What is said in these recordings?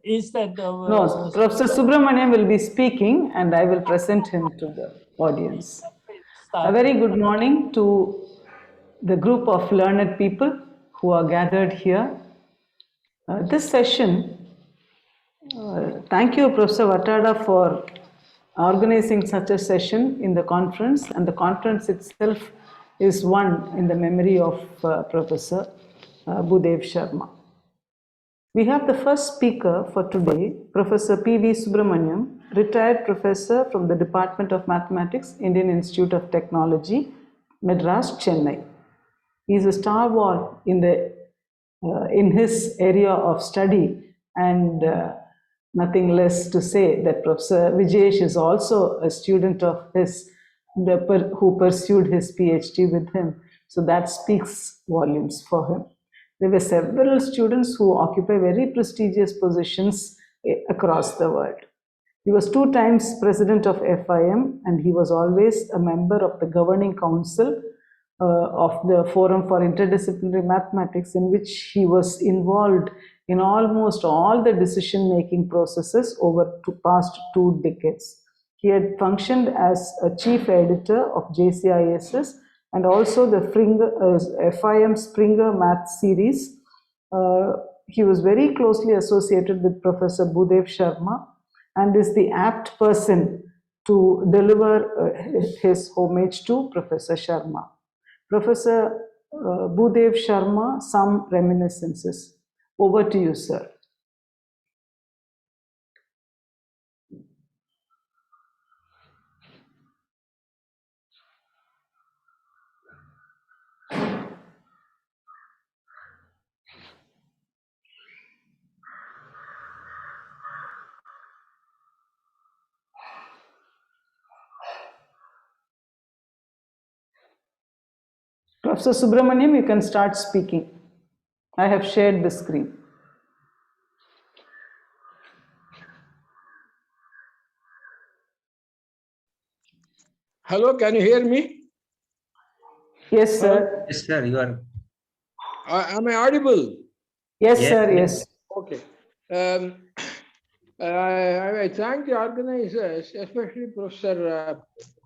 is that... No, Professor Subrahmanyam will be speaking and I will present him to the audience. A very good morning to the group of learned people who are gathered here. This session, thank you, Professor Vatada, for organizing such a session in the conference, and the conference itself is one in the memory of Professor Bhudev Sharma. We have the first speaker for today, Professor P.V. Subrahmanyam, retired professor from the Department of Mathematics, Indian Institute of Technology, Madras, Chennai. He is a stalwart in his area of study, and nothing less to say that Professor Vijesh is also a student of his, who pursued his PhD with him. So that speaks volumes for him. There were several students who occupy very prestigious positions across the world. He was 2 times president of FIM, and he was always a member of the governing council of the Forum for Interdisciplinary Mathematics, in which he was involved in almost all the decision-making processes over the past 2 decades. He had functioned as a chief editor of JCISS and also the FIM Springer Math series. He was very closely associated with Professor Bhudev Sharma and is the apt person to deliver his homage to Professor Sharma. Professor Bhudev Sharma, some reminiscences. Over to you, sir. Professor Subrahmanyam, you can start speaking. I have shared the screen. Hello, can you hear me? Yes, sir. Yes, sir, you are. Am I audible? Yes, sir, yes. Okay. I thank the organizers, especially Professor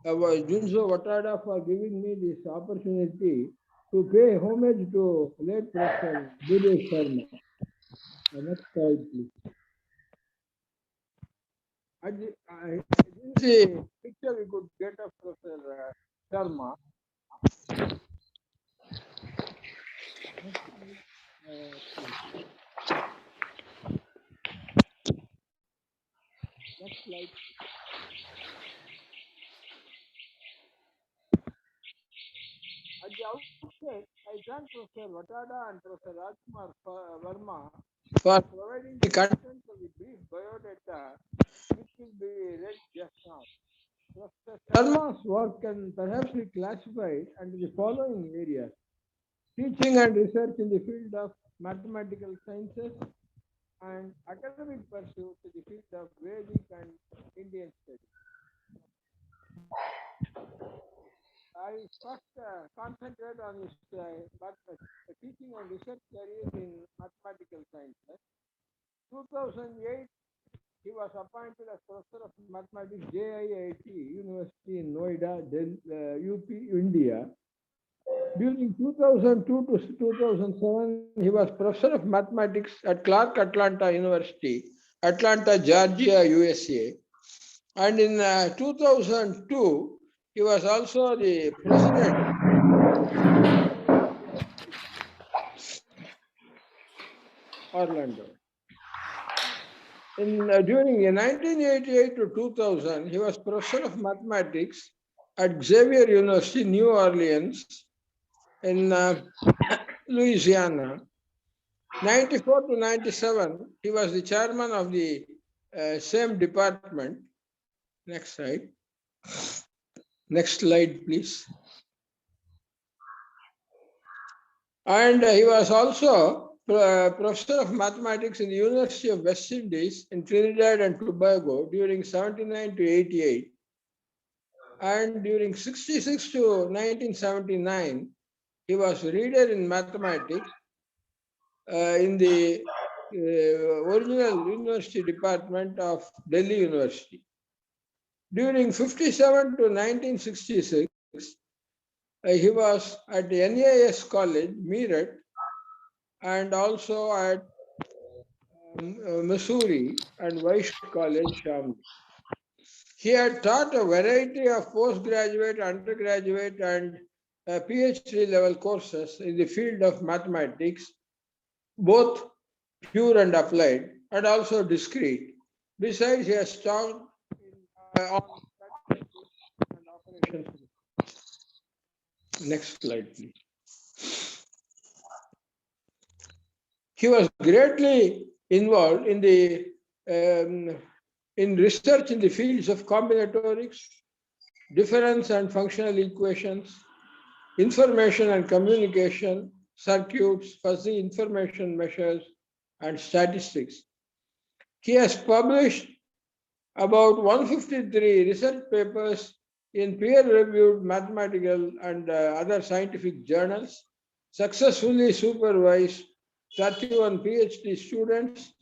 Junso Vatada, for giving me this opportunity to pay homage to late Professor Bhudev Sharma. Next slide, please. This is the picture we could get of Professor Sharma. Next slide. At the outset, I thank Professor Vatada and Professor Rajkumar Verma for providing the content of the brief biodata, which will be read just now. Professor Sharma's work can perhaps be classified under the following areas: teaching and research in the field of mathematical sciences, and academic pursuit in the field of Vedic and Indian studies. I first concentrate on his teaching and research career in mathematical sciences. 2008, he was appointed as Professor of Mathematics, JIIT University in Noida, UP, India. During 2002 to 2007, he was Professor of Mathematics at Clark Atlanta University, Atlanta, Georgia, USA. And in 2002, he was also the president Orlando. During 1988 to 2000, he was Professor of Mathematics at Xavier University, New Orleans, in Louisiana. 94 to 97, he was the chairman of the same department. Next slide. Next slide, please. And he was also Professor of Mathematics in the University of West Indies in Trinidad and Tobago during 79 to 88. And during 66 to 1979, he was reader in mathematics in the original university department of Delhi University. During 57 to 1966, he was at the NAS College, Meerut, and also at Missouri and Vice College, Sharma. He had taught a variety of postgraduate, undergraduate, and PhD level courses in the field of mathematics, both pure and applied, and also discrete. Besides, he has taught on statistics and operations. Next slide, please. He was greatly involved in the in research in the fields of combinatorics, difference and functional equations, information and communication, circuits, fuzzy information measures, and statistics. He has published about 153 research papers in peer-reviewed mathematical and other scientific journals, successfully supervised 31 PhD students.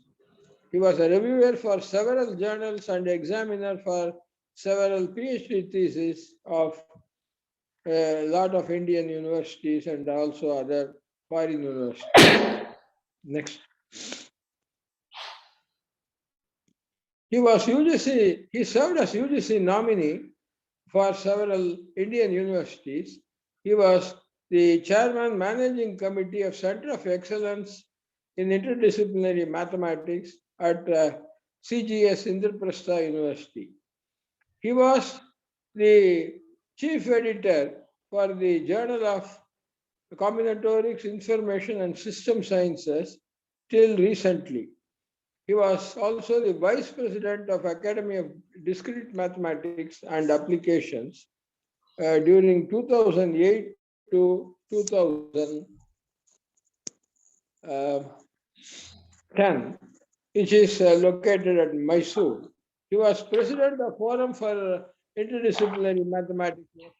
He was a reviewer for several journals and examiner for several PhD theses of a lot of Indian universities and also other foreign universities. Next. He served as UGC nominee for several Indian universities. He was the chairman managing committee of Center of Excellence in Interdisciplinary Mathematics at CGS Indraprastha University. He was the chief editor for the Journal of Combinatorics, Information and System Sciences till recently. He was also the vice president of Academy of Discrete Mathematics and Applications during 2008 to 2010, which is located at Mysore. He was president of Forum for Interdisciplinary Mathematics, FIM,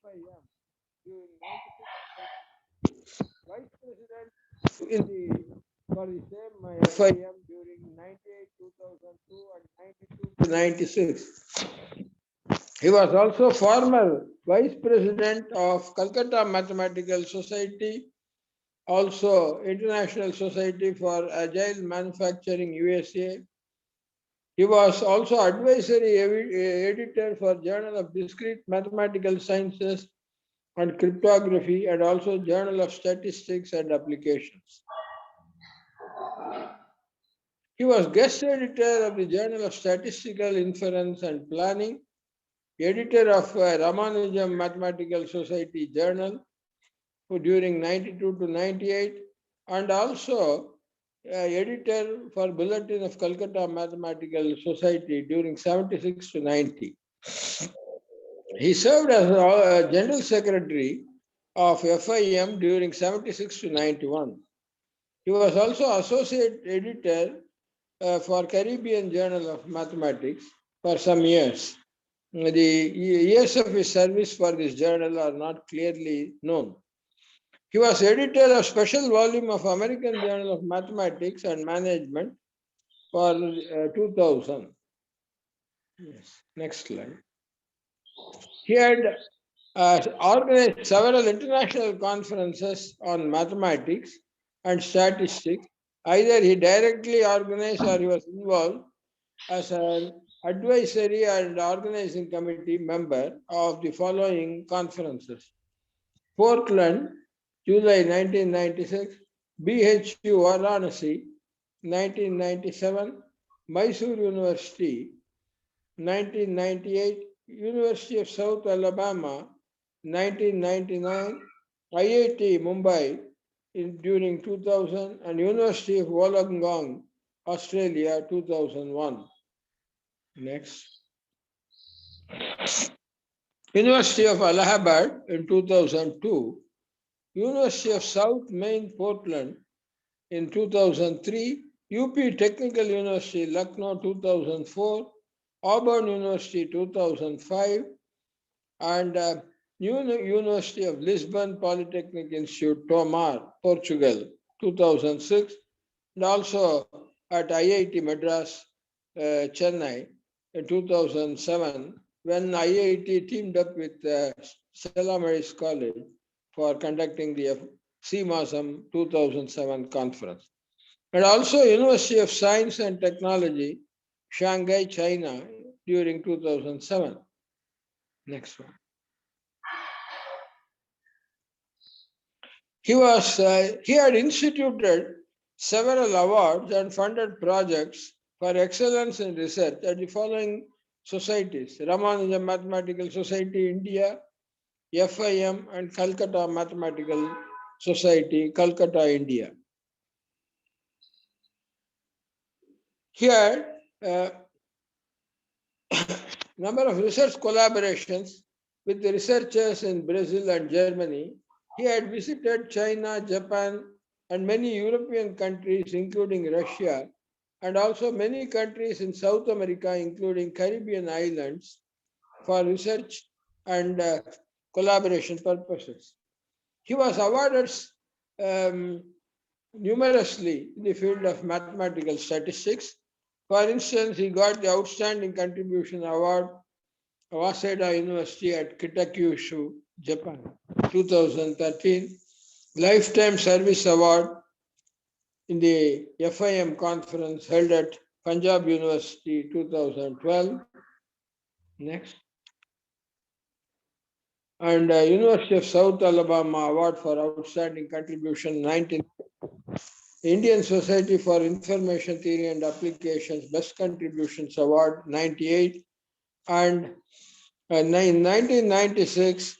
during 96, vice president in the for the same FIM during 98, 2002, and 92 to 96. He was also former vice president of Calcutta Mathematical Society, also International Society for Agile Manufacturing USA. He was also advisory editor for Journal of Discrete Mathematical Sciences and Cryptography, and also Journal of Statistics and Applications. He was guest editor of the Journal of Statistical Inference and Planning, editor of Ramanujan Mathematical Society Journal during 92 to 98, and also editor for Bulletin of Calcutta Mathematical Society during 76 to 90. He served as General Secretary of FIM during 76 to 91. He was also Associate Editor for Caribbean Journal of Mathematics for some years. The years of his service for this journal are not clearly known. He was editor of special volume of American Journal of Mathematics and Management for 2000. Yes. Next slide. He had organized several international conferences on mathematics and statistics. Either he directly organized or he was involved as an advisory and organizing committee member of the following conferences: Portland, July 1996, BHU Varanasi, 1997, Mysore University, 1998, University of South Alabama, 1999, IIT Mumbai during 2000, and University of Wollongong, Australia, 2001. Next. University of Allahabad in 2002, University of South Main Portland in 2003, UP Technical University Lucknow 2004, Auburn University 2005, and University of Lisbon Polytechnic Institute, Tomar, Portugal 2006, and also at IIT Madras, Chennai in 2007, when IIT teamed up with Stella Maris College for conducting the FIM-IMIP 2007 conference. And also University of Science and Technology, Shanghai, China, during 2007. Next one. He had instituted several awards and funded projects for excellence in research at the following societies: Ramanujan Mathematical Society, India; FIM and Calcutta Mathematical Society, Calcutta, India. He had number of research collaborations with the researchers in Brazil and Germany. He had visited China, Japan, and many European countries, including Russia, and also many countries in South America, including Caribbean islands, for research and collaboration purposes. He was awarded numerously in the field of mathematical statistics. For instance, he got the Outstanding Contribution Award of Waseda University at Kitakyushu, Japan, 2013. Lifetime Service Award in the FIM conference held at Punjab University, 2012. Next. And University of South Alabama Award for Outstanding Contribution, 19. Indian Society for Information Theory and Applications Best Contributions Award, 98. And in 1996,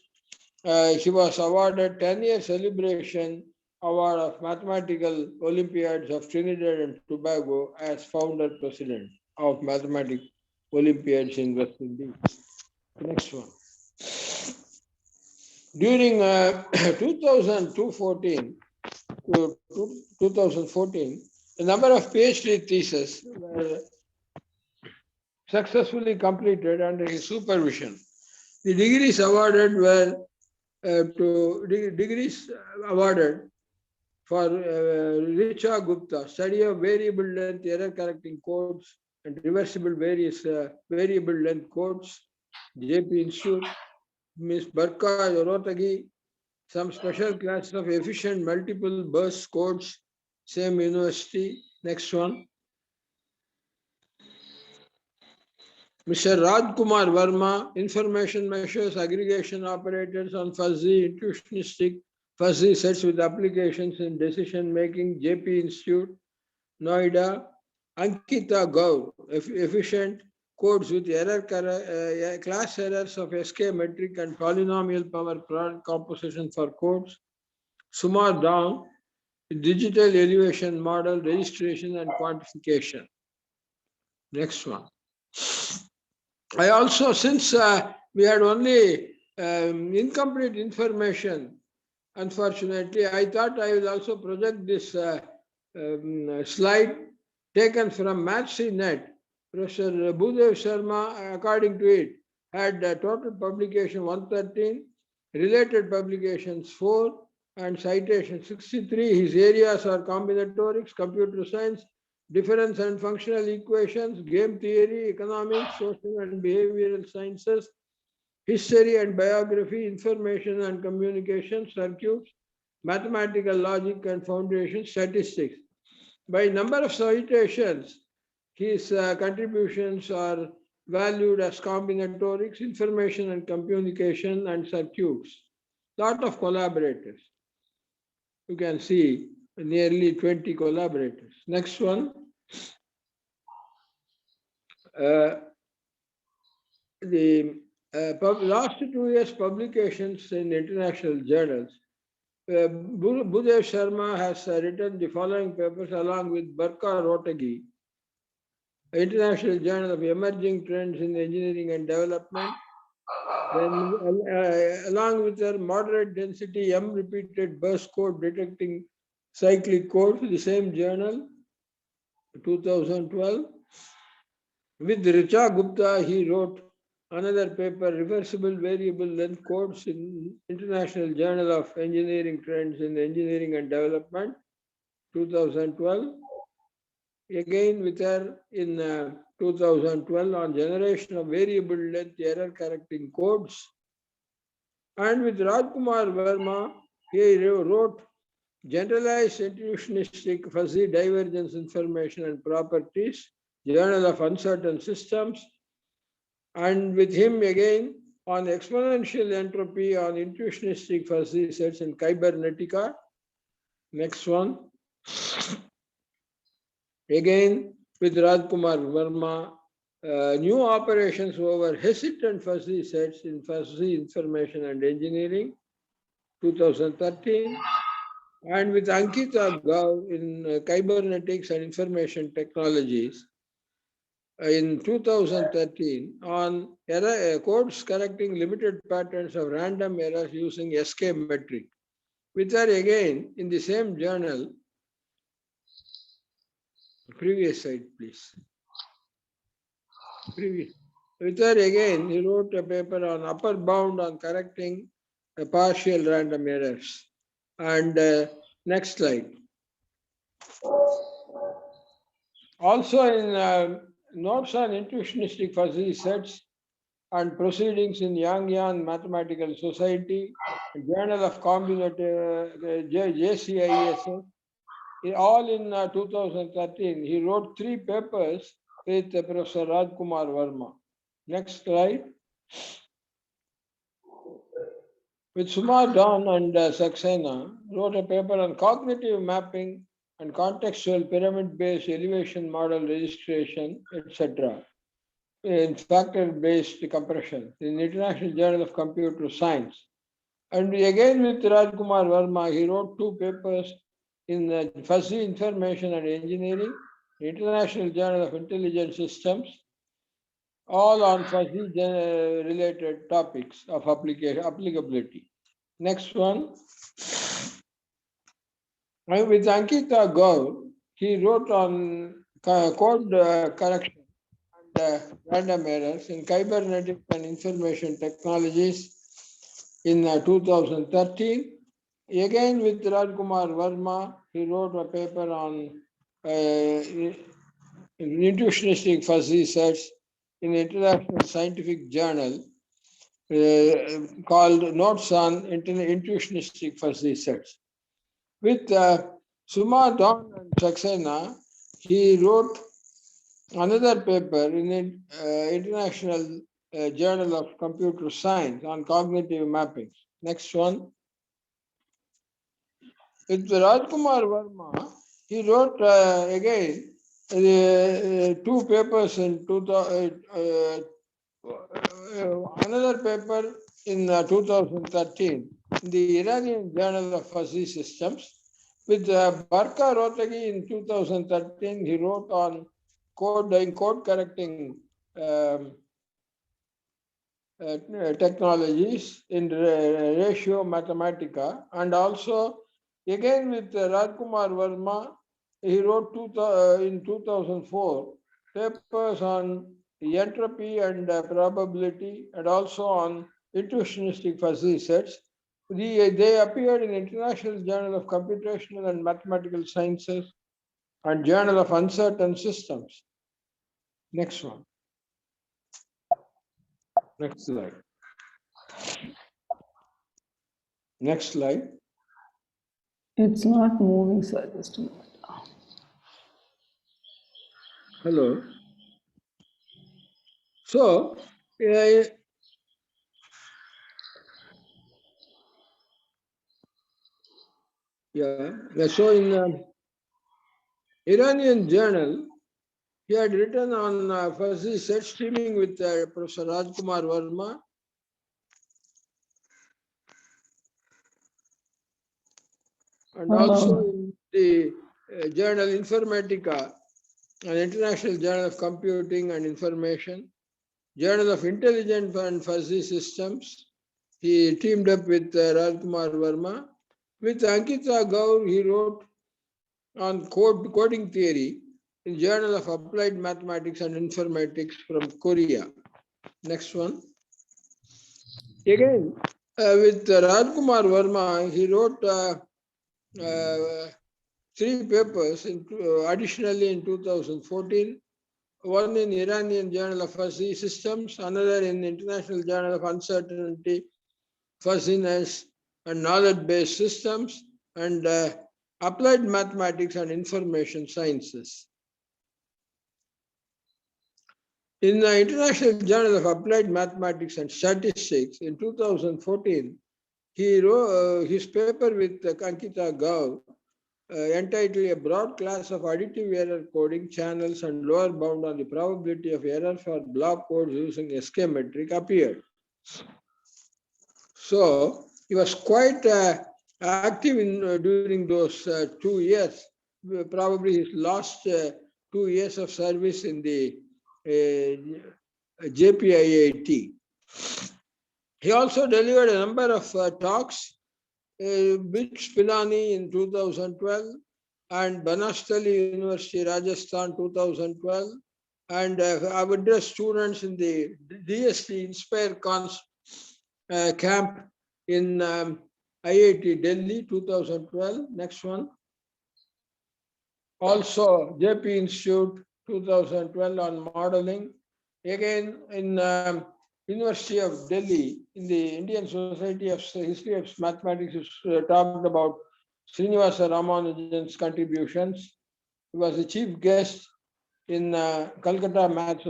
he was awarded 10-year celebration award of Mathematical Olympiads of Trinidad and Tobago as founder president of Mathematical Olympiads in West Indies. Next one. During 2014, a number of PhD theses were successfully completed under his supervision. The degrees awarded were degrees awarded for Richa Gupta, study of variable length error correcting codes and reversible variable length codes, JP Institute; Ms. Barka Yorotagi, some special classes of efficient multiple burst codes, same university. Next one. Mr. Rajkumar Verma, information measures, aggregation operators on fuzzy, intuitionistic, fuzzy sets with applications in decision making, JP Institute, Noida. Ankita Gaur, efficient codes with error class errors of SK metric and polynomial power product composition for codes. Sumar Down, digital elevation model, registration and quantification. Next one. I also, since we had only incomplete information, unfortunately, I thought I will also project this slide taken from MathCNet. Professor Bhudev Sharma, according to it, had total publication 113, related publications 4, and citation 63. His areas are combinatorics, computer science, difference and functional equations, game theory, economics, social and behavioral sciences, history and biography, information and communication, circuits, mathematical logic and foundation, statistics. By number of citations, his contributions are valued as combinatorics, information and communication, and circuits. Lot of collaborators. You can see nearly 20 collaborators. Next one. The last 2 years publications in international journals. Bhudev Sharma has written the following papers along with Barka Rotagi, International Journal of Emerging Trends in Engineering and Development. Then, along with their moderate density M repeated burst code detecting cyclic code, the same journal, 2012. With Richa Gupta, he wrote another paper, Reversible Variable Length Codes in International Journal of Engineering Trends in Engineering and Development, 2012. again with her in 2012 on generation of variable length error correcting codes. And with Rajkumar Verma, he wrote Generalized Intuitionistic Fuzzy Divergence Information and Properties, Journal of Uncertain Systems. And with him again on exponential entropy on intuitionistic fuzzy sets in Kybernetica. Next one. Again with Rajkumar Verma, new operations over hesitant fuzzy sets in fuzzy information and engineering, 2013. And with Ankita Gaur in Cybernetics and Information Technologies in 2013 on codes correcting limited patterns of random errors using SK metric. With her again in the same journal, previous slide please. With her again, he wrote a paper on upper bound on correcting partial random errors. And next slide. Also in notes on intuitionistic fuzzy sets and proceedings in Yang Mathematical Society, Journal of Combinatorial JCISS, all in 2013. He wrote 3 papers with Professor Rajkumar Verma. Next slide. With Sumar Dawn and Saxena, wrote a paper on cognitive mapping and contextual pyramid-based elevation model registration, etc. in factor-based compression in the International Journal of Computer Science. And again with Rajkumar Verma, he wrote 2 papers in Fuzzy Information and Engineering, International Journal of Intelligent Systems, all on fuzzy-related topics of applicability. Next one. And with Ankita Gaur, he wrote on code correction and random errors in Cybernetics and Information Technologies in 2013. Again with Rajkumar Verma, he wrote a paper on intuitionistic fuzzy sets in International Scientific Journal called Notes on Intuitionistic Fuzzy Sets. With Suma Dawn and Saxena, he wrote another paper in International Journal of Computer Science on cognitive mappings. Next one. With Rajkumar Verma, he wrote again 2 papers in another paper in 2013 in the Iranian Journal of Fuzzy Systems. With Barka Rotagi in 2013, he wrote on code correcting technologies in Ratio Mathematica, and also again with Rajkumar Verma, he wrote in 2004 papers on entropy and probability, and also on intuitionistic fuzzy sets. They appeared in International Journal of Computational and Mathematical Sciences and Journal of Uncertain Systems. Next one. Next slide. Next slide. It's not moving, sir. Just a minute. Hello. So, yeah. So in Iranian journal, he had written on fuzzy set streaming with Professor Rajkumar Verma. And also in the journal Informatica, an International Journal of Computing and Information, Journal of Intelligent and Fuzzy Systems. He teamed up with Rajkumar Verma. With Ankita Gaur, he wrote on coding theory in Journal of Applied Mathematics and Informatics from Korea. Next one. Again, with Rajkumar Verma, he wrote 3 papers, additionally in 2014, one in Iranian Journal of Fuzzy Systems, another in International Journal of Uncertainty, Fuzziness, and Knowledge-Based Systems, and Applied Mathematics and Information Sciences. In the International Journal of Applied Mathematics and Statistics in 2014, he wrote his paper with Ankita Gaur entitled A Broad Class of Additive Error Coding Channels and Lower Bound on the Probability of Error for Block Codes Using SK Metric appeared. So he was quite active during those 2 years, probably his last 2 years of service in the JPIIT. He also delivered a number of talks, BITS Pilani in 2012 and Banastali University, Rajasthan 2012, and I've addressed students in the DST Inspire camp in IIT Delhi 2012. Next one. Also JP Institute 2012 on modeling. Again in University of Delhi, in the Indian Society of History of Mathematics, talked about Srinivasa Ramanujan's contributions. He was the chief guest in Calcutta Math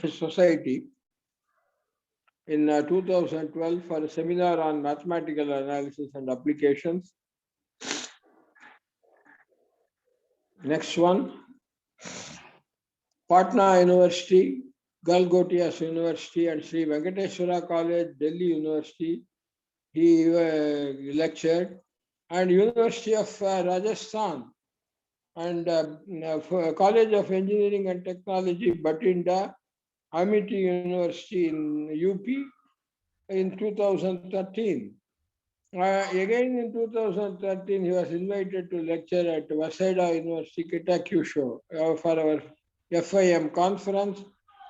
Society in 2012 for a seminar on mathematical analysis and applications. Next one. Patna University, Galgotias University, and Sri Venkateswara College, Delhi University, he lectured, and University of Rajasthan, and College of Engineering and Technology, Batinda, Amity University in UP in 2013. Again in 2013, he was invited to lecture at Waseda University, Kitakyushu for our FIM conference,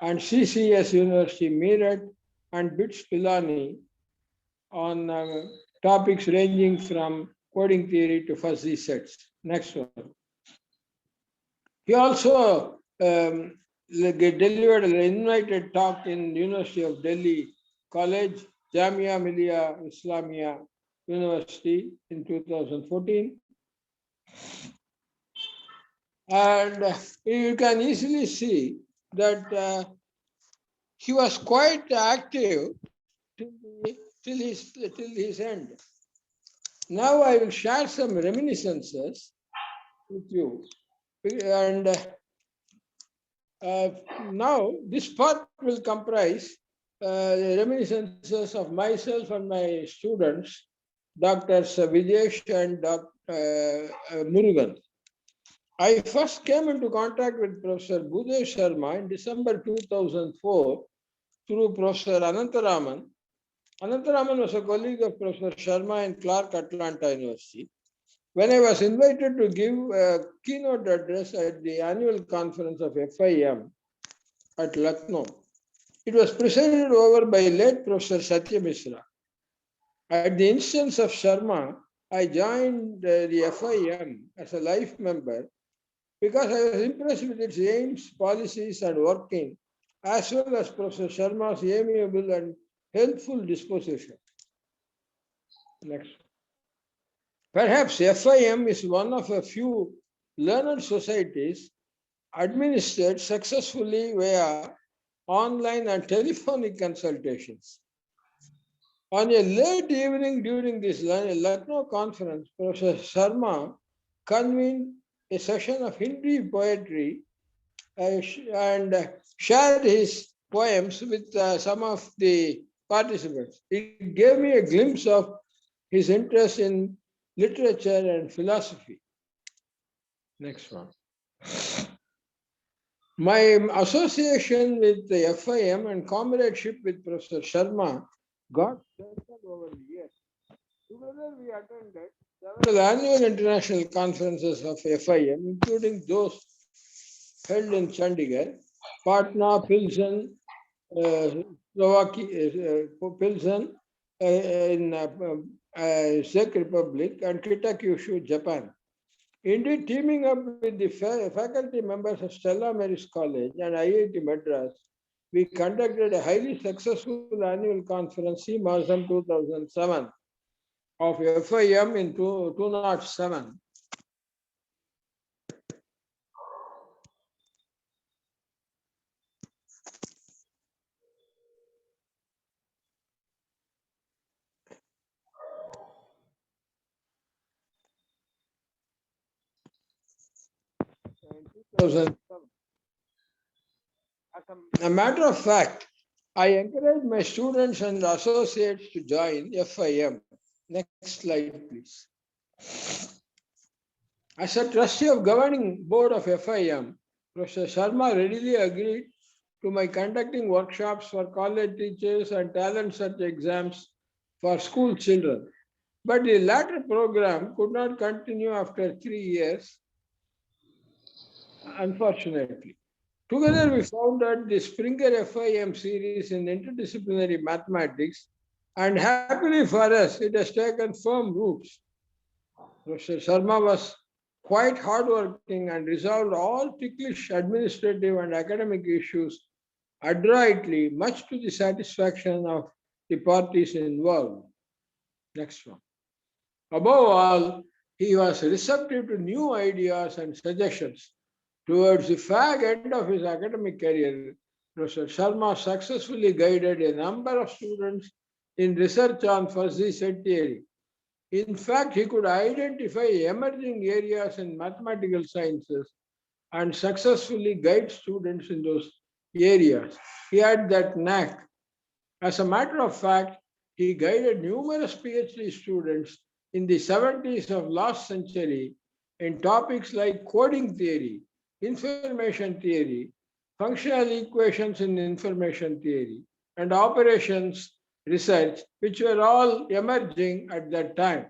and CCS University, Meerut, and BITS Pilani on topics ranging from coding theory to fuzzy sets. Next one. He also delivered an invited talk in University of Delhi College, Jamia Millia Islamia University in 2014. And you can easily see that he was quite active till his end. Now I will share some reminiscences with you. And now this part will comprise reminiscences of myself and my students, Drs. Vijesh and Dr. Murugan. I first came into contact with Professor Bhudev Sharma in December 2004 through Professor Anantaraman. Anantaraman was a colleague of Professor Sharma in Clark, Atlanta University. When I was invited to give a keynote address at the annual conference of FIM at Lucknow, it was presided over by late Professor Satya Mishra. At the instance of Sharma, I joined the FIM as a life member because I was impressed with its aims, policies, and working, as well as Professor Sharma's amiable and helpful disposition. Next. Perhaps FIM is one of a few learned societies administered successfully via online and telephonic consultations. On a late evening during this Lucknow conference, Professor Sharma convened a session of Hindi poetry and shared his poems with some of the participants. It gave me a glimpse of his interest in literature and philosophy. Next one. My association with the FIM and comradeship with Professor Sharma got strengthened over the years. Together we attended several annual international conferences of FIM, including those held in Chandigarh, Patna, Pilsen, Pilsen in Czech Republic, and Kitakyushu, Japan. Indeed, teaming up with the faculty members of Stella Maris College and IIT Madras, we conducted a highly successful annual conference, CMASM 2007, of FIM in 207. In 2007. As a matter of fact, I encourage my students and associates to join FIM. Next slide, please. As a trustee of governing board of FIM, Professor Sharma readily agreed to my conducting workshops for college teachers and talent search exams for school children. But the latter program could not continue after 3 years, unfortunately. Together, we founded the Springer FIM series in interdisciplinary mathematics, and happily for us, it has taken firm roots. Professor Sharma was quite hardworking and resolved all ticklish administrative and academic issues adroitly, much to the satisfaction of the parties involved. Next one. Above all, he was receptive to new ideas and suggestions. Towards the fag end of his academic career, Professor Sharma successfully guided a number of students in research on fuzzy set theory. In fact, he could identify emerging areas in mathematical sciences and successfully guide students in those areas. He had that knack. As a matter of fact, he guided numerous PhD students in the 70s of last century in topics like coding theory, information theory, functional equations in information theory, and operations research, which were all emerging at that time.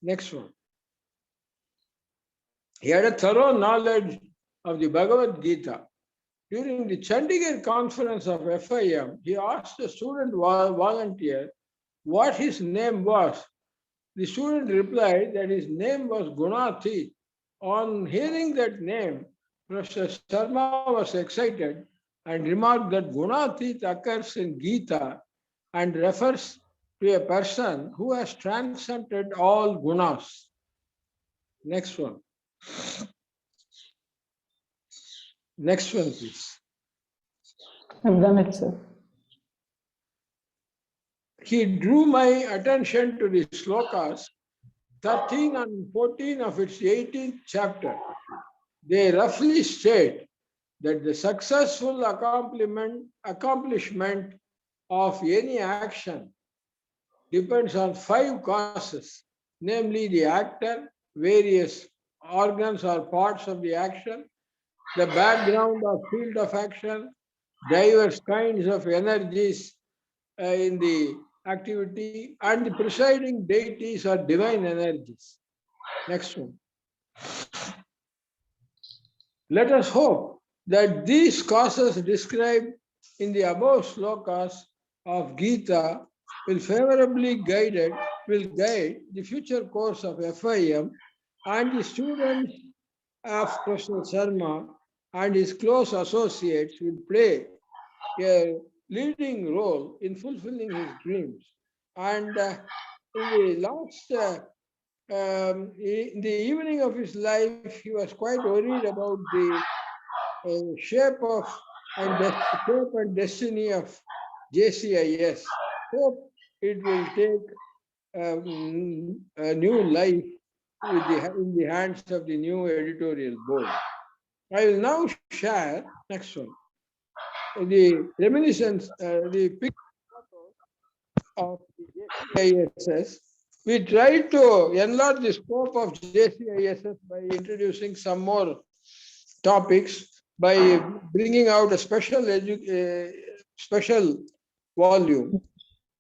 Next one. He had a thorough knowledge of the Bhagavad Gita. During the Chandigarh conference of FIM, he asked a student volunteer what his name was. The student replied that his name was Gunathit. On hearing that name, Professor Sharma was excited and remarked that Gunathit occurs in Gita and refers to a person who has transcended all gunas. Next one. Next one, please. I've done it, sir. He drew my attention to the slokas 13 and 14 of its 18th chapter. They roughly state that the successful accomplishment of any action depends on 5 causes, namely the actor, various organs or parts of the action, the background or field of action, diverse kinds of energies in the activity, and the presiding deities or divine energies. Next one. Let us hope that these causes described in the above slokas of Gita will guide the future course of FIM, and the students of Professor Sharma and his close associates will play a leading role in fulfilling his dreams. And in the last, in the evening of his life, he was quite worried about the shape and destiny of JCIS. Hope it will take a new life in the hands of the new editorial board. I will now share, next one, the reminiscence, the picture of the JCISS. We tried to enlarge the scope of JCISS by introducing some more topics, by bringing out a special volume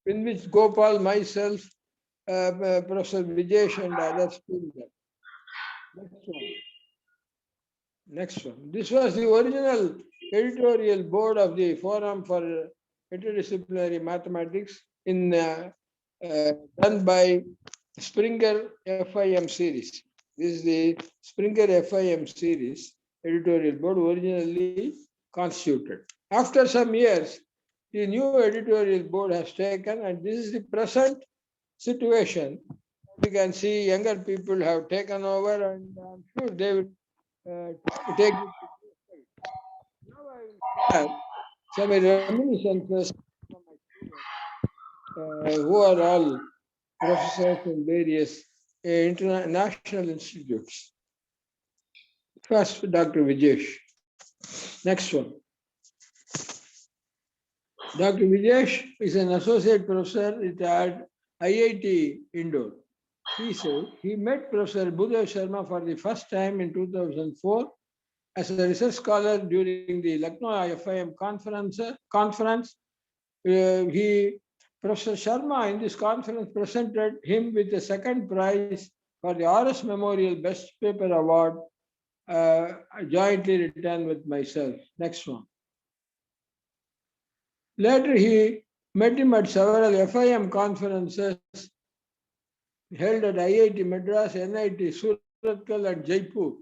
in which Gopal, myself, Professor Vijesh and others filled that. Next one. This was the original editorial board of the Forum for Interdisciplinary Mathematics done by Springer FIM series. This is the Springer FIM series editorial board originally constituted. After some years, the new editorial board has taken, and this is the present situation. We can see younger people have taken over, and I'm sure they will take it. Now I will have some reminiscences from my students, who are all professors in various international institutes. First, Dr. Vijesh. Next one. Dr. Vijesh is an associate professor at IIT Indore. He said he met Professor Budhav Sharma for the first time in 2004 as a research scholar during the Lucknow FIM conference. Professor Sharma in this conference presented him with the second prize for the RS Memorial Best Paper Award, jointly written with myself. Next one. Later, he met him at several FIM conferences held at IIT Madras, NIT Suratkal, and Jaipur.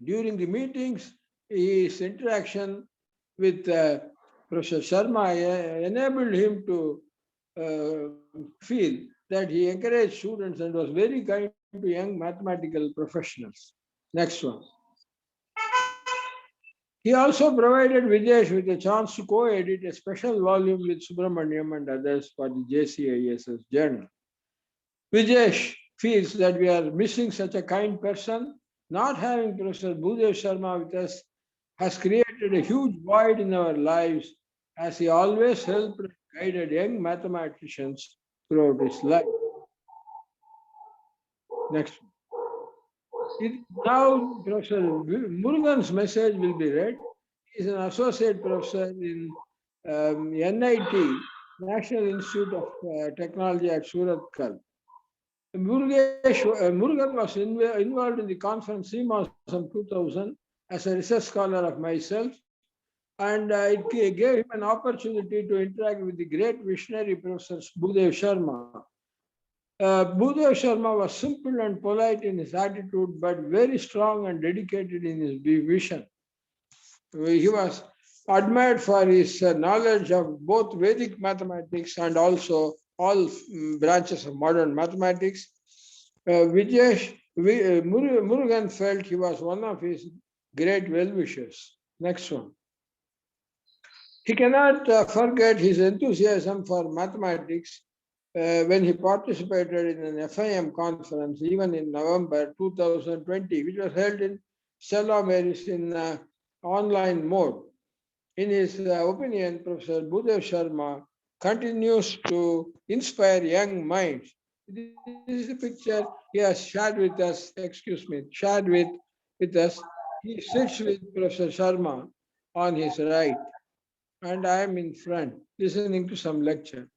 During the meetings, his interaction with Professor Sharma enabled him to feel that he encouraged students and was very kind to young mathematical professionals. Next one. He also provided Vijesh with a chance to co-edit a special volume with Subrahmanyam and others for the JCISS journal. Vijesh feels that we are missing such a kind person. Not having Professor Budhav Sharma with us has created a huge void in our lives, as he always helped and guided young mathematicians throughout his life. Next one. Now, Professor Murugan's message will be read. He is an associate professor in NIT, National Institute of Technology at Suratkal. Murugan was involved in the conference CMOSM 2000 as a research scholar of myself, and it gave him an opportunity to interact with the great visionary Professor Budhav Sharma. Budhav Sharma was simple and polite in his attitude, but very strong and dedicated in his vision. He was admired for his knowledge of both Vedic mathematics and also all branches of modern mathematics. Murugan felt he was one of his great well-wishers. Next one. He cannot forget his enthusiasm for mathematics when he participated in an FIM conference, even in November 2020, which was held in Stella Maris in online mode. In his opinion, Professor Budhav Sharma continues to inspire young minds. This is the picture he has shared with us, shared with us. He sits with Professor Sharma on his right, and I am in front, listening to some lecture.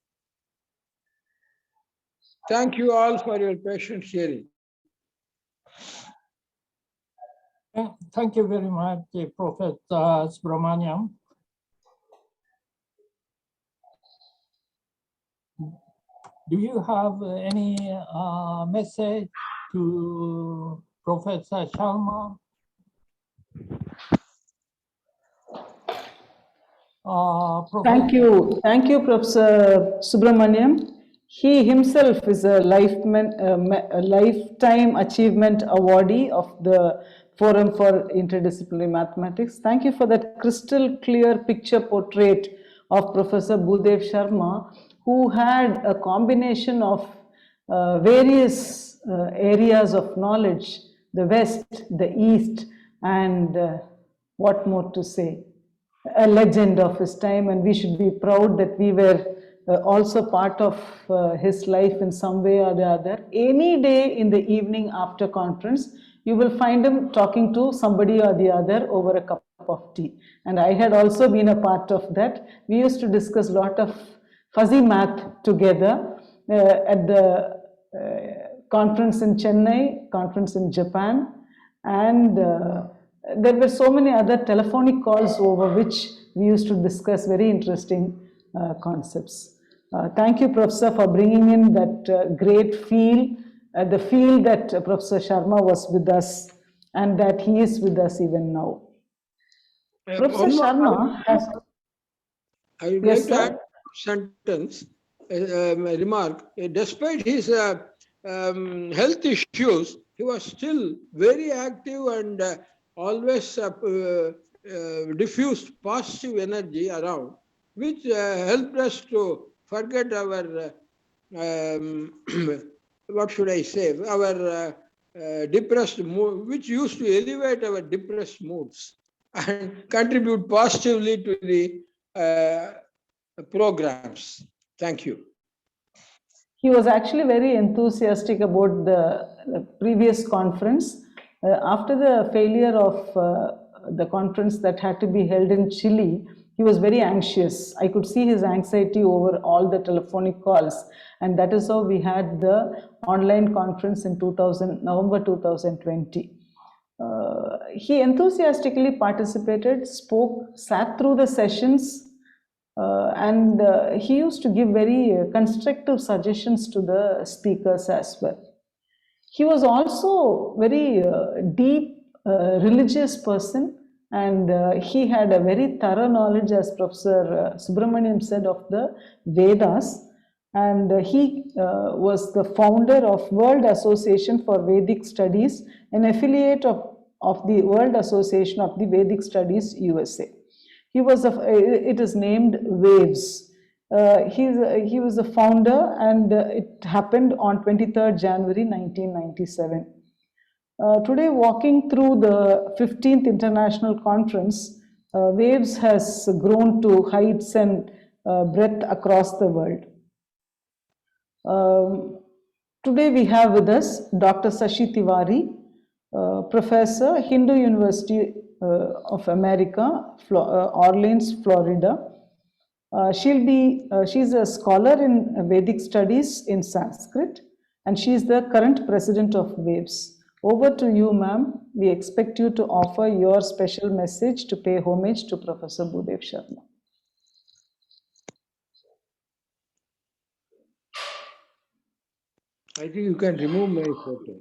Thank you all for your patient hearing. Thank you very much, Prophet Subrahmanyam. Do you have any message to Professor Sharma? Thank you, Professor Subrahmanyam. He himself is a lifetime achievement awardee of the Forum for Interdisciplinary Mathematics. Thank you for that crystal clear picture portrait of Professor Budhav Sharma, who had a combination of various areas of knowledge, the West, the East, and what more to say, a legend of his time, and we should be proud that we were also part of his life in some way or the other. Any day in the evening after conference, you will find him talking to somebody or the other over a cup of tea. And I had also been a part of that. We used to discuss a lot of fuzzy math together at the conference in Chennai, conference in Japan, and there were so many other telephonic calls over which we used to discuss very interesting concepts. Thank you, Professor, for bringing in that great feel the feel that Professor Sharma was with us and that he is with us even now. Professor Sharma has... I would Yes, like to sir. add a sentence, a remark. Despite his health issues, he was still very active and always diffused positive energy around, which helped us to forget our, what should I say, our depressed mood, which used to elevate our depressed moods and contribute positively to the programs. Thank you. He was actually very enthusiastic about the previous conference. After the failure of the conference that had to be held in Chile, he was very anxious. I could see his anxiety over all the telephonic calls, and that is how we had the online conference in November 2020. He enthusiastically participated, spoke, sat through the sessions, and he used to give very constructive suggestions to the speakers as well. He was also very deep religious person, and he had a very thorough knowledge, as Professor Subrahmanyam said, of the Vedas, and he was the founder of World Association for Vedic Studies, an affiliate of the World Association of the Vedic Studies USA. He was it is named WAVES. He was a founder, and it happened on 23rd January 1997. Today, walking through the 15th International Conference, WAVES has grown to heights and breadth across the world. Today we have with us Dr. Shashi Tiwari, Professor, Hindu University of America, Orleans, Florida. She's a scholar in Vedic studies in Sanskrit, and she is the current president of WAVES. Over to you, ma'am. We expect you to offer your special message to pay homage to Professor Bhudev Sharma. I think you can remove my photo.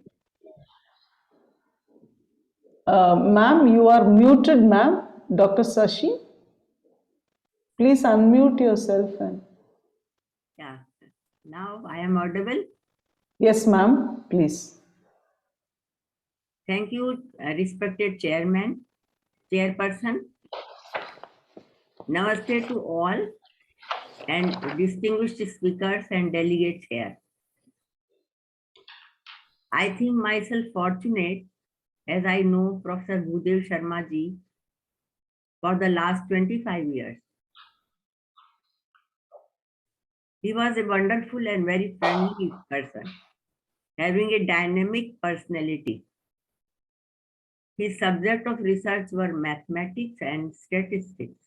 Ma'am, you are muted, ma'am. Dr. Shashi, please unmute yourself. Yeah, now I am audible. Yes, ma'am, please. Thank you, respected chairperson. Namaste to all and distinguished speakers and delegates here. I think myself fortunate as I know Professor Bhudev Sharma ji for the last 25 years. He was a wonderful and very friendly person, having a dynamic personality. His subject of research were mathematics and statistics,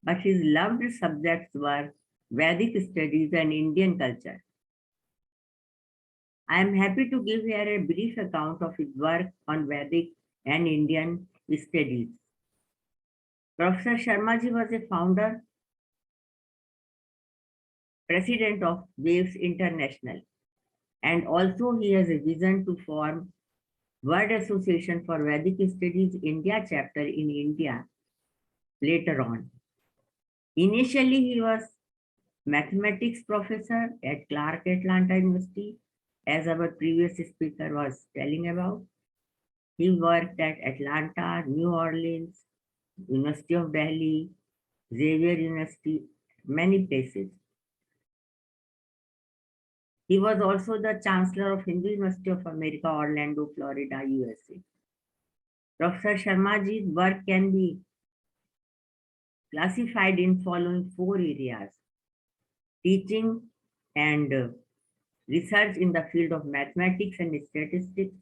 but his loved subjects were Vedic studies and Indian culture. I am happy to give here a brief account of his work on Vedic and Indian studies. Professor Sharma ji was a founder, president of WAVES International, and also he has a vision to form World Association for Vedic Studies India chapter in India later on. Initially, he was mathematics professor at Clark Atlanta University, as our previous speaker was telling about. He worked at Atlanta, New Orleans, University of Delhi, Xavier University, many places. He was also the Chancellor of Hindu University of America, Orlando, Florida, USA. Professor Sharma ji's work can be classified in following 4 areas: teaching and research in the field of mathematics and statistics,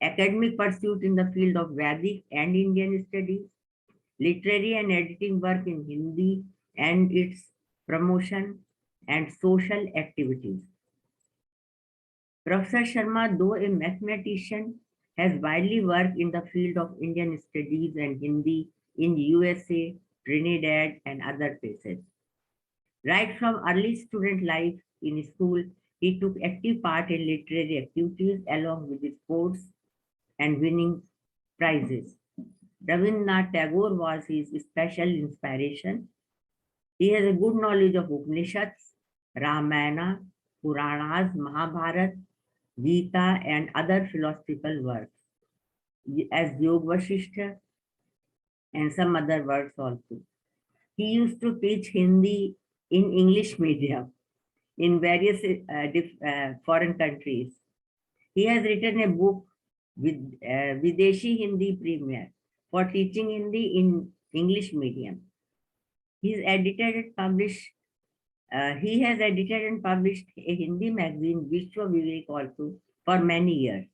academic pursuit in the field of Vedic and Indian studies, literary and editing work in Hindi and its promotion, and social activities. Professor Sharma, though a mathematician, has widely worked in the field of Indian studies and Hindi in USA, Trinidad, and other places. Right from early student life in school, He took active part in literary activities along with sports and winning prizes. Rabindranath Tagore was his special inspiration. He has a good knowledge of Upanishads, Ramayana, Puranas, Mahabharata, Gita, and other philosophical works, as Yog Vasishtha and some other works also. He used to teach Hindi in English medium in various foreign countries. He has written a book with Videshi Hindi Premier for teaching Hindi in English medium. He has edited and published a Hindi magazine, Vishwa Vivek, also for many years.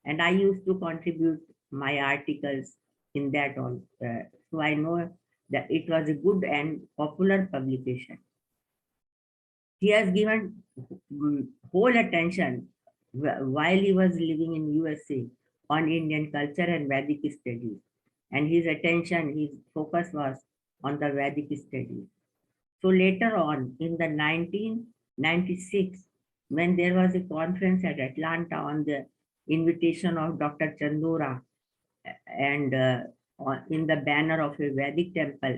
And I used to contribute my articles in that also. So I know that it was a good and popular publication. He has given whole attention while he was living in USA on Indian culture and Vedic studies. And his focus was on the Vedic studies. So later on, in the 1996, when there was a conference at Atlanta on the invitation of Dr. Chandora and in the banner of a Vedic temple,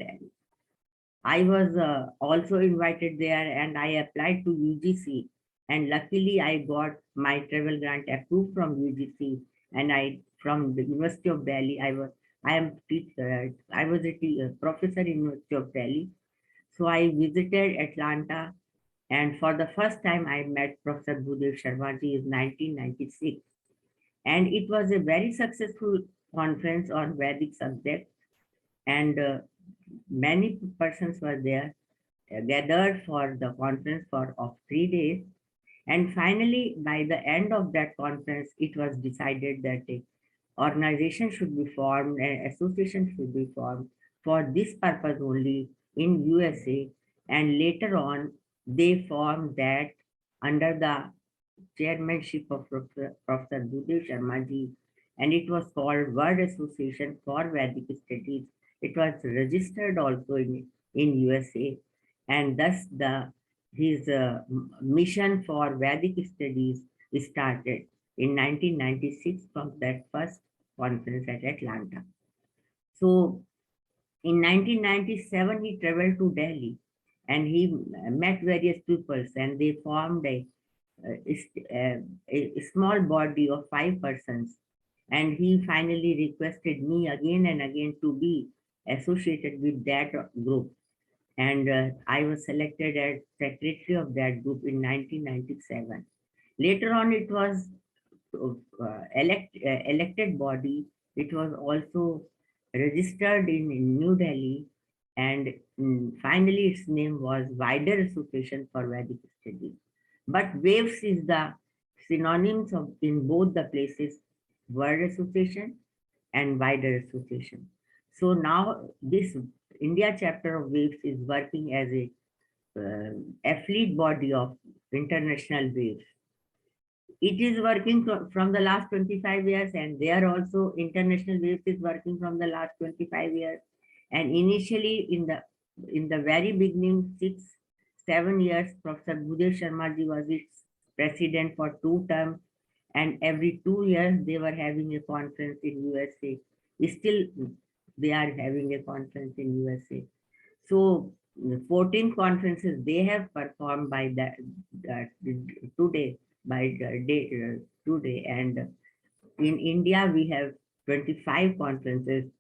I was also invited there, and I applied to UGC, and luckily I got my travel grant approved from UGC, and from the University of Delhi. I was a professor in University of Delhi. So I visited Atlanta, and for the first time I met Professor Bhudev Sharma ji in 1996. And it was a very successful conference on Vedic subject, and many persons were there, gathered for the conference of 3 days. And finally, by the end of that conference, it was decided that an organization should be formed, an association should be formed for this purpose only in USA. And later on, they formed that under the chairmanship of Professor Bhudev Sharma ji, and it was called World Association for Vedic Studies. It was registered also in USA, and thus his mission for Vedic studies started in 1996 from that first conference at Atlanta. So in 1997, he traveled to Delhi and he met various peoples, and they formed a small body of 5 persons. And he finally requested me again and again to be associated with that group. And I was selected as secretary of that group in 1997. Later on, it was elected body. It was also registered in New Delhi, and finally its name was Wider Association for Vedic Studies. But WAVES is the synonyms of in both the places, World Association and Wider Association. So now this India chapter of WAVES is working as a affiliate body of international WAVES. It is working from the last 25 years, and there also international WAVES is working from the last 25 years. And initially in the very beginning, 6-7 years, Professor Bhudev Sharma ji was its president for 2 terms, and every 2 years they were having a conference in USA. Still, they are having a conference in USA. So 14 conferences they have performed by today, and in India we have 25 conferences.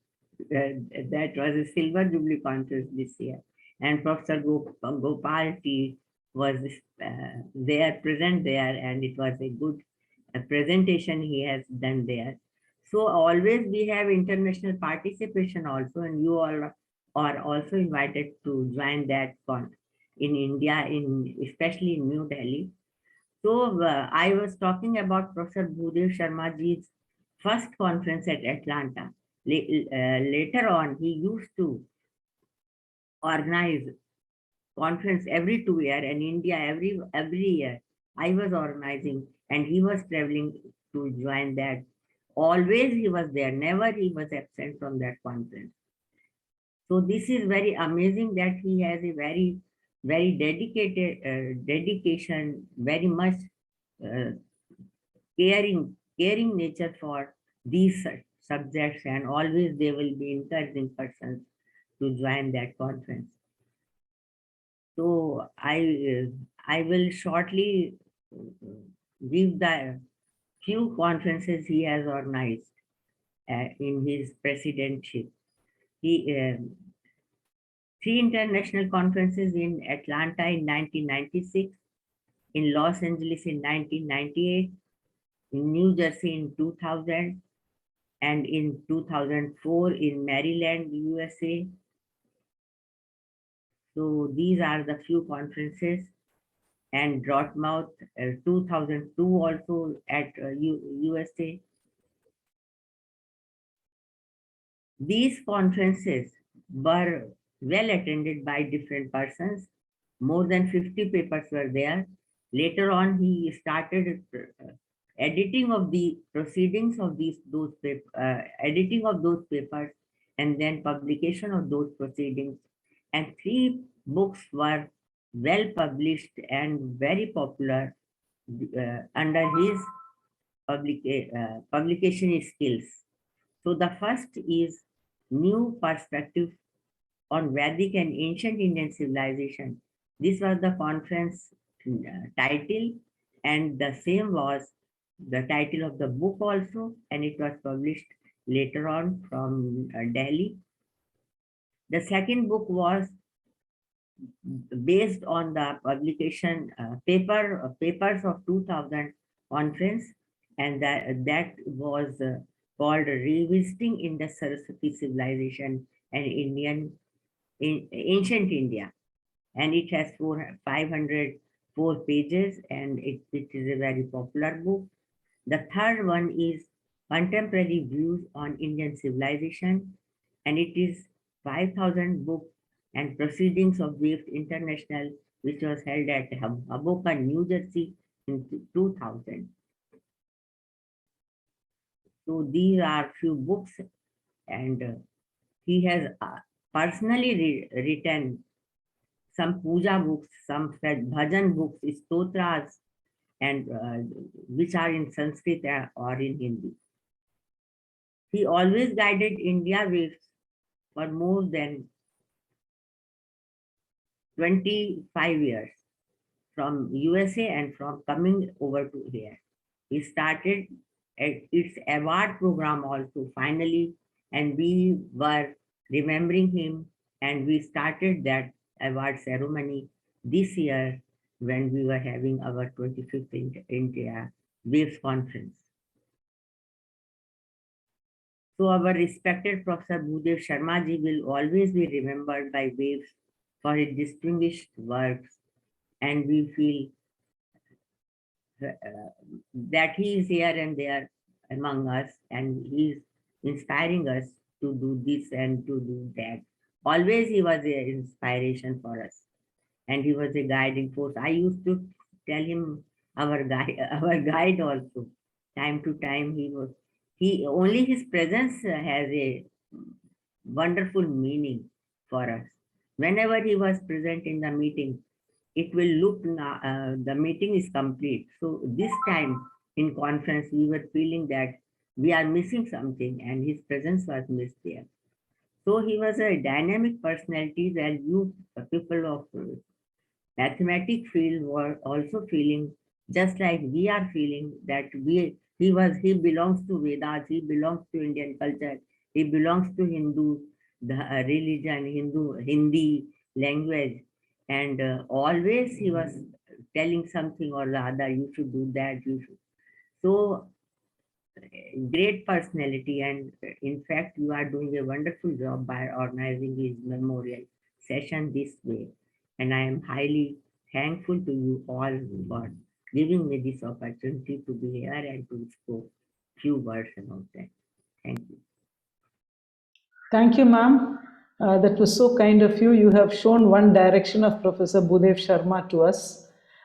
That was a silver jubilee conference this year, and Professor Gopal T was present there, and it was a good presentation he has done there. So always we have international participation also, and you all are also invited to join that in India, especially in New Delhi. So I was talking about Professor Bhudev Sharma ji's first conference at Atlanta. Later on, he used to organize conference every 2 years, and India every year. I was organizing, and he was traveling to join that. Always he was there, never he was absent from that conference. So this is very amazing that he has a very dedication, very much caring nature for these subjects, and always they will be encouraging persons to join that conference. So I will shortly give the few conferences he has organized in his presidentship. He 3 international conferences in Atlanta in 1996, in Los Angeles in 1998, in New Jersey in 2000, and in 2004 in Maryland, USA. So these are the few conferences. And Dartmouth 2002 also at USA. These conferences were well attended by different persons. More than 50 papers were there. Later on, he started editing of the proceedings of editing of those papers, and then publication of those proceedings. And 3 books were well published and very popular under his publication skills. So the first is New Perspective on Vedic and Ancient Indian Civilization. This was the conference title, and the same was the title of the book also, and it was published later on from Delhi. The second book was based on the publication papers of 2000 conference, and that was called Revisiting in the Saraswati Civilization and Ancient India, and it has 504 pages, and it is a very popular book. The third one is Contemporary Views on Indian Civilization, and it is 5,000 books and Proceedings of WAVE International, which was held at Hoboken, New Jersey in 2000. So these are few books, and he has personally written some puja books, some bhajan books, stotras, and which are in Sanskrit or in Hindi. He always guided India waves for more than 25 years from USA and from coming over to here. He started its award program also finally, and we were remembering him, and we started that award ceremony this year when we were having our 25th India Waves Conference. So our respected Professor Bhudev Sharma ji will always be remembered by Waves for his distinguished works, and we feel that he is here and there among us, and he is inspiring us to do this and to do that. Always he was an inspiration for us, and he was a guiding force. I used to tell him our guide also. Time to time only his presence has a wonderful meaning for us. Whenever he was present in the meeting, it will look the meeting is complete. So this time in conference, we were feeling that we are missing something, and his presence was missed there. So he was a dynamic personality that you people of mathematics field were also feeling, just like we are feeling, that he belongs to Vedas, he belongs to Indian culture, he belongs to Hindu, the religion, Hindi language, and always he was telling something or the other, you should do that, you should. So great personality, and in fact you are doing a wonderful job by organizing his memorial session this way, and I am highly thankful to you all for giving me this opportunity to be here and to speak few words about that. Thank you. Thank you, ma'am. That was so kind of you. You have shown one direction of Professor Bhudev Sharma to us.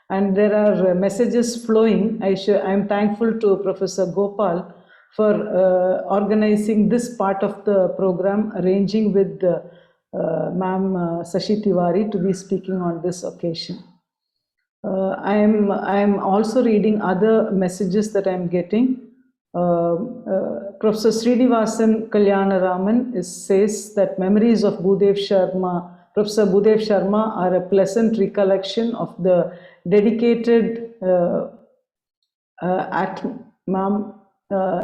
And there are messages flowing. I am thankful to Professor Gopal for organizing this part of the program, arranging with Ma'am Shashi Tiwari to be speaking on this occasion. I'm also reading other messages that I'm getting. Professor Srinivasan Kalyanaraman says that memories of Professor Bhudev Sharma are a pleasant recollection of the dedicated Atmam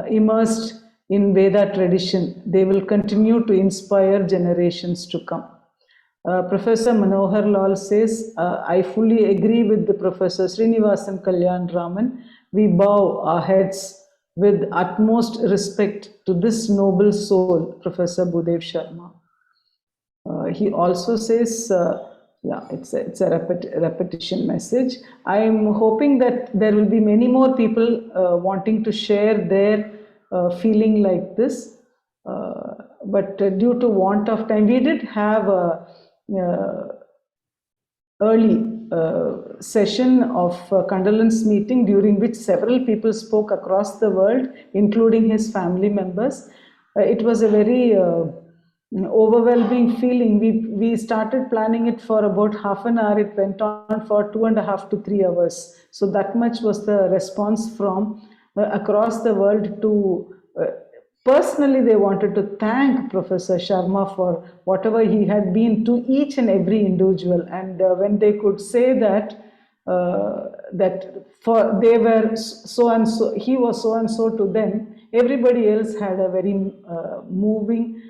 immersed in Veda tradition. They will continue to inspire generations to come. Professor Manohar Lal says, I fully agree with the Professor Srinivasan Kalyan Raman. We bow our heads with utmost respect to this noble soul, Professor Bhudev Sharma. He also says, yeah, it's a repetition message. I am hoping that there will be many more people wanting to share their feeling like this. But due to want of time, we did have a early session of condolence meeting during which several people spoke across the world, including his family members. It was a very overwhelming feeling. We started planning it for about half an hour. It went on for 2.5 to 3 hours. So that much was the response from across the world to personally, they wanted to thank Professor Sharma for whatever he had been to each and every individual. And when they could say that, they were so and so, he was so and so to them, everybody else had a very moving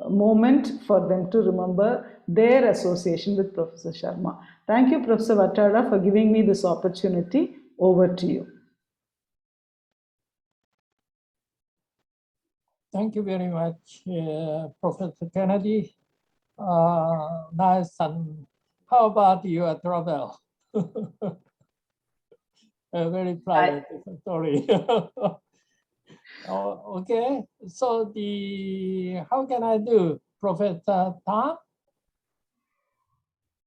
moment for them to remember their association with Professor Sharma. Thank you, Professor Vattada, for giving me this opportunity. Over to you. Thank you very much, Professor Kennedy. Nice. And how about your travel? A very private story. Okay, so how can I do, Professor Tan?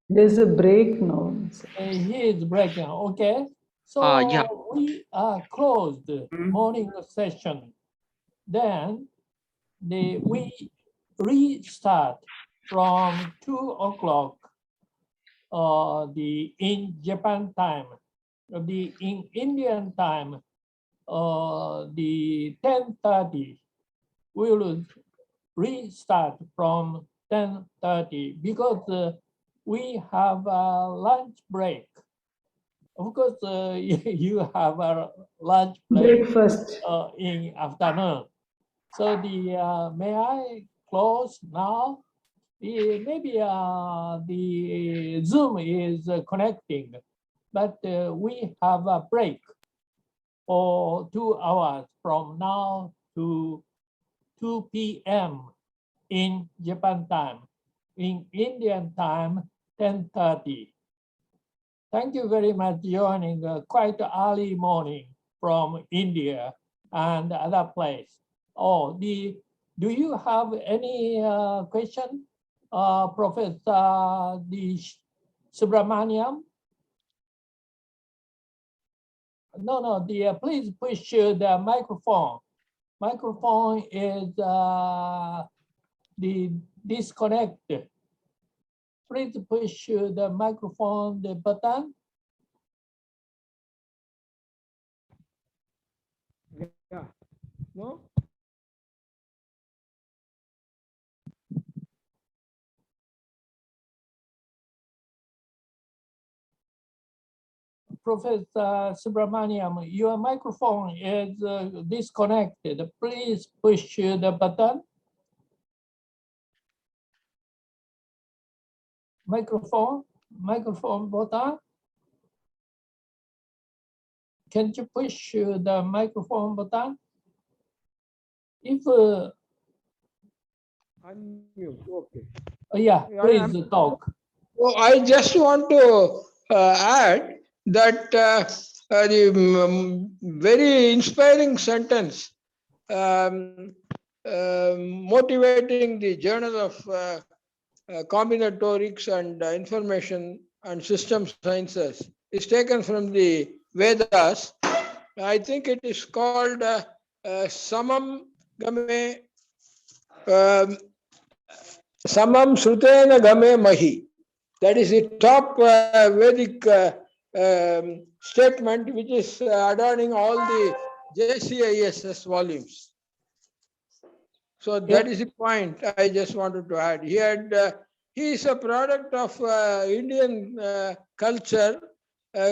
There's a break now. He is breaking. Okay, so Yeah. we are closed morning session. Then we restart from 2 o'clock in Japan time, in Indian time, the 10:30. We will restart from 10:30 because we have a lunch break. Of course, you have a lunch break Breakfast. in afternoon. So may I close now? Maybe the Zoom is connecting, but we have a break for 2 hours from now to 2 p.m. in Japan time. In Indian time, 10:30. Thank you very much for joining quite early morning from India and other place. Oh, do you have any question, Professor Subrahmanyam? No, please push the microphone. Microphone is disconnected. Please push the microphone, the button. Yeah. No? Professor Subrahmanyam, your microphone is disconnected. Please push the button. Microphone button. Can you push the microphone button? If Unmute. Okay. yeah, please talk. Well, I just want to add that the very inspiring sentence motivating the journal of combinatorics and information and system sciences is taken from the Vedas. I think it is called Samam Game Samam Srutena Game Mahi. That is the top Vedic statement which is adorning all the JCISS volumes. So that is the point I just wanted to add. He is a product of Indian culture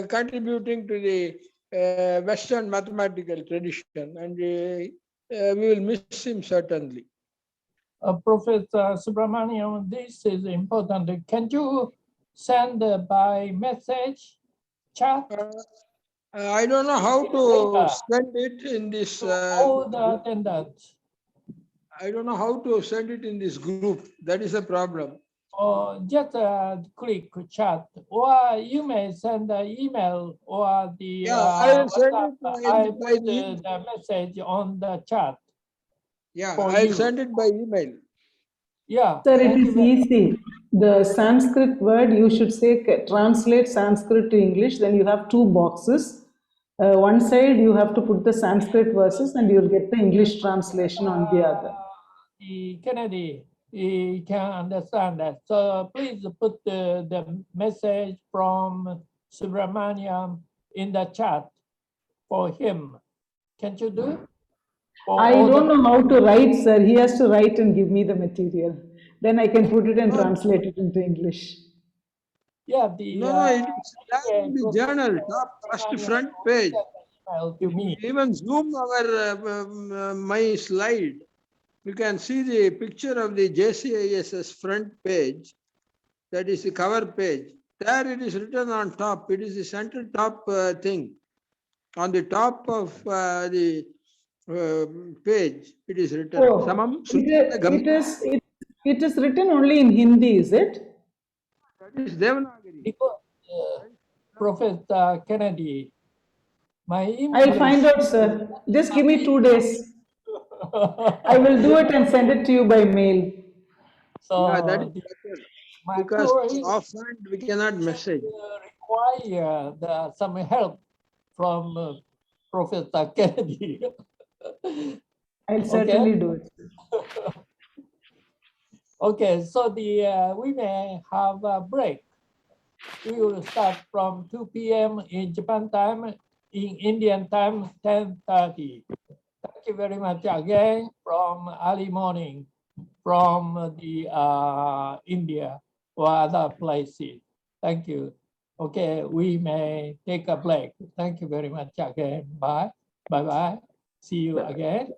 contributing to the Western mathematical tradition, and we will miss him certainly. Professor Subrahmanyam, this is important. Can you send by message, chat? I don't know how to send it in this. All the attendants. I don't know how to send it in this group. That is a problem. Or just click chat, or you may send an email or the I will send it I by put the message on the chat. Yeah, for I'll you. send it by email. Yeah. Sir, it is easy. The Sanskrit word, you should say translate Sanskrit to English, then you have two boxes. One side you have to put the Sanskrit verses and you'll get the English translation on the other. Kennedy, he can understand that. So please put the message from Subrahmanyam in the chat for him. Can you do? I don't know how to write, sir. He has to write and give me the material. Then I can put it and translate it into English. Yeah, No, it is there in the journal, top first front page. To me. Even zoom my slide. You can see the picture of the JCISS front page. That is the cover page. There it is written on top. It is the center top thing. On the top of the page, it is written. Oh, Samam, it is written only in Hindi, is it? That is Devanagari. Because, Professor Kennedy, my English. I'll find out, sir. Just give me 2 days. I will do it and send it to you by mail. So yeah, that is better. Because offhand we cannot message. Require some help from Professor Kennedy. I'll certainly do it. Okay, so we may have a break. We will start from 2 p.m. in Japan time, in Indian time, 10:30. Thank you very much again from early morning from the India or other places. Thank you. Okay, we may take a break. Thank you very much again. Bye. Bye-bye. See you again.